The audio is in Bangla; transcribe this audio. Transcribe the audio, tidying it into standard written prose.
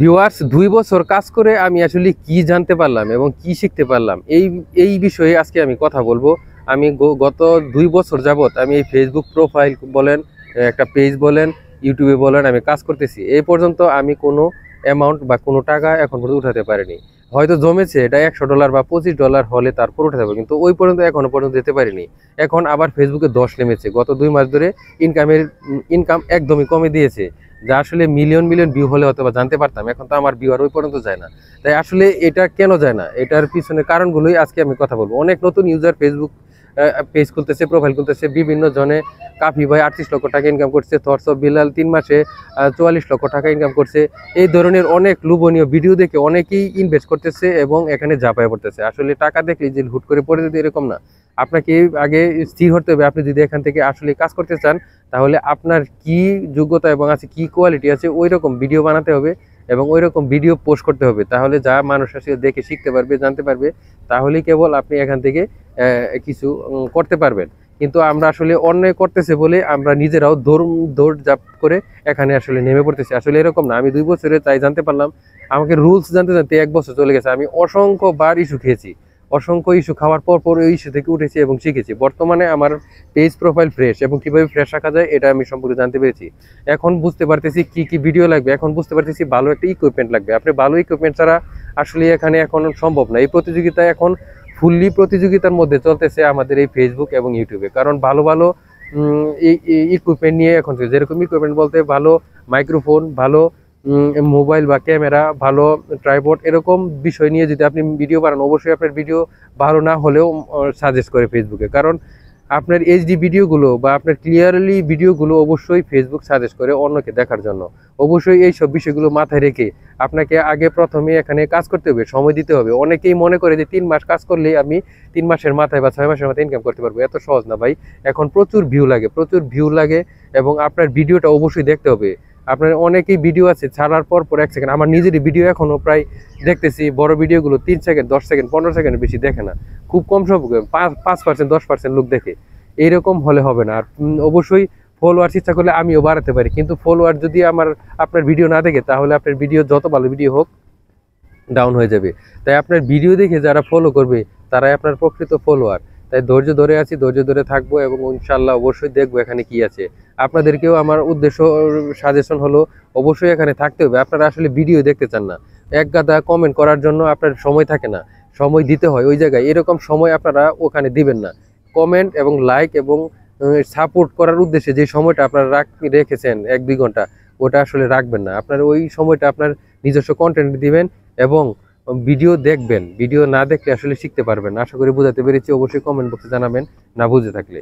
ভিউয়ার্স 2 বছর কাজ করে আমি আসলে কি জানতে পারলাম এবং কি শিখতে পারলাম এই বিষয়ে আজকে আমি কথা বলবো। আমি গত 2 বছর যাবত আমি এই ফেসবুক প্রোফাইল বলেন, একটা পেজ বলেন, ইউটিউবে বলেন, আমি কাজ করতেছি। এই পর্যন্ত আমি কোনো অ্যামাউন্ট বা কোনো টাকা এখন পর্যন্ত উঠাতে পারিনি। হয়তো জমেছে এটা $100 বা $25 হলে তারপর উঠাতে হবে, কিন্তু ওই পর্যন্ত এখনো পর্যন্ত যেতে পারিনি। এখন আবার ফেসবুকে 10 নেমেছে। গত 2 মাস ধরে ইনকাম একদমই কমে দিয়েছে, যা আসলে মিলিয়ন মিলিয়ন ভিউ হলে হয়তো বা জানতে পারতাম। এখন তো আমার ভিউ আর ওই পর্যন্ত যায় না। তাই আসলে এটা কেন যায় না, এটার পিছনে কারণগুলোই আজকে আমি কথা বলবো। অনেক নতুন ইউজার ফেসবুক পেজ খুলতেছে, প্রোফাইল খুলতেছে, বিভিন্ন জনে কাফি ভাই 38 লক্ষ টাকা ইনকাম করছে, থটস অফ বিলাল 3 মাসে 44 লক্ষ টাকা ইনকাম করছে। এই ধরনের অনেক লোভনীয় ভিডিও দেখে অনেকেই ইনভেস্ট করতেছে এবং এখানে ঝাঁপায় পড়তেছে। আসলে টাকা দেখলে যে হুট করে পড়ে যেতে এরকম না। আপনাকে আগে স্থির হতে হবে। আপনি যদি এখান থেকে আসলে কাজ করতে চান, তাহলে আপনার কি যোগ্যতা এবং আছে কি কোয়ালিটি আছে ওই রকম ভিডিও বানাতে হবে এবং ওই রকম ভিডিও পোস্ট করতে হবে। তাহলে যা মানুষ আসলে দেখে শিখতে পারবে, জানতে পারবে, তাহলেই কেবল আপনি এখান থেকে কিছু করতে পারবেন। কিন্তু আমরা আসলে অন্যায় করতেছে বলে আমরা নিজেরাও দৌড় করে এখানে আসলে নেমে পড়তেছি। আসলে এরকম না। আমি 2 বছরে তাই জানতে পারলাম। আমাকে রুলস জানতে জানতে 1 বছর চলে গেছে। আমি অসংখ্যবার ইস্যু খেয়েছি। অসংখ্য ইস্যু খাওয়ার পর ওই ইস্যু থেকে উঠেছি এবং শিখেছি। বর্তমানে আমার পেজ প্রোফাইল ফ্রেশ এবং কিভাবে ফ্রেশ রাখা যায় এটা আমি সম্পূর্ণ জানতে পেরেছি। এখন বুঝতে পারতেছি কি কি ভিডিও লাগবে। এখন বুঝতে পারতেছি ভালো একটা ইকুইপমেন্ট লাগবে। আপনি ভালো ইকুইপমেন্ট ছাড়া আসলে এখানে এখন সম্ভব না। এই প্রতিযোগিতা এখন ফুললি প্রতিযোগিতার মধ্যে চলতেছে আমাদের এই ফেসবুক এবং ইউটিউবে। কারণ ভালো ভালো ইকুইপমেন্ট নিয়ে এখন যেরকম ইকুইপমেন্ট বলতে ভালো মাইক্রোফোন, ভালো মোবাইল বা ক্যামেরা, ভালো ট্রাইপড, এরকম বিষয় নিয়ে যদি আপনি ভিডিও বানান, অবশ্যই আপনার ভিডিও ভালো না হলেও সাজেস্ট করে ফেসবুকে। কারণ আপনার এইচডি ভিডিওগুলো বা আপনার ক্লিয়ারলি ভিডিওগুলো অবশ্যই ফেসবুক সাজেস্ট করে অন্যকে দেখার জন্য। অবশ্যই এই সব বিষয়গুলো মাথায় রেখে আপনাকে আগে প্রথমে এখানে কাজ করতে হবে, সময় দিতে হবে। অনেকেই মনে করে যে 3 মাস কাজ করলেই আমি 3 মাসের মাথায় বা 6 মাসের মাথায় ইনকাম করতে পারবো। এত সহজ না ভাই। এখন প্রচুর ভিউ লাগে এবং আপনার ভিডিওটা অবশ্যই দেখতে হবে। আপনার অনেকেই ভিডিও আছে ছাড়ার পর 1 সেকেন্ড, আমার নিজেরই ভিডিও এখনো প্রায় দেখতেছি, বড় ভিডিওগুলো 3 সেকেন্ড, 10 সেকেন্ড, 15 সেকেন্ড বেশি দেখে না। খুব কম সব 5%, 10% লোক দেখে। এইরকম হলে হবে না। আর অবশ্যই ফলোয়ার্স ইচ্ছা করলে আমিও বাড়াতে পারি, কিন্তু ফলোয়ার যদি আপনার ভিডিও না দেখে, তাহলে আপনার ভিডিও যত ভালো ভিডিও হোক ডাউন হয়ে যাবে। তাই আপনার ভিডিও দেখে যারা ফলো করবে তারাই আপনার প্রকৃত ফলোয়ার। তাই ধৈর্য ধরে আছি, ধৈর্য ধরে থাকবো এবং ইনশাল্লাহ অবশ্যই দেখবো এখানে কি আছে। আপনাদেরকেও আমার উদ্দেশ্য, সাজেশন হলো অবশ্যই এখানে থাকতে হবে। আপনারা আসলে ভিডিও দেখতে চান না, এক গাদা কমেন্ট করার জন্য আপনার সময় থাকে না। সময় দিতে হয় ওই জায়গায়, এরকম সময় আপনারা ওখানে দিবেন না। কমেন্ট এবং লাইক এবং সাপোর্ট করার উদ্দেশ্যে যে সময়টা আপনারা রেখেছেন 1-2 ঘন্টা, ওটা আসলে রাখবেন না। আপনার ওই সময়টা আপনার নিজস্ব কন্টেন্ট দিবেন এবং ভিডিও দেখবেন। ভিডিও না দেখলে আসলে শিখতে পারবেন না। আশা করি বোঝাতে পেরেছি। অবশ্যই কমেন্ট বক্সে জানাবেন না বুঝে থাকলে।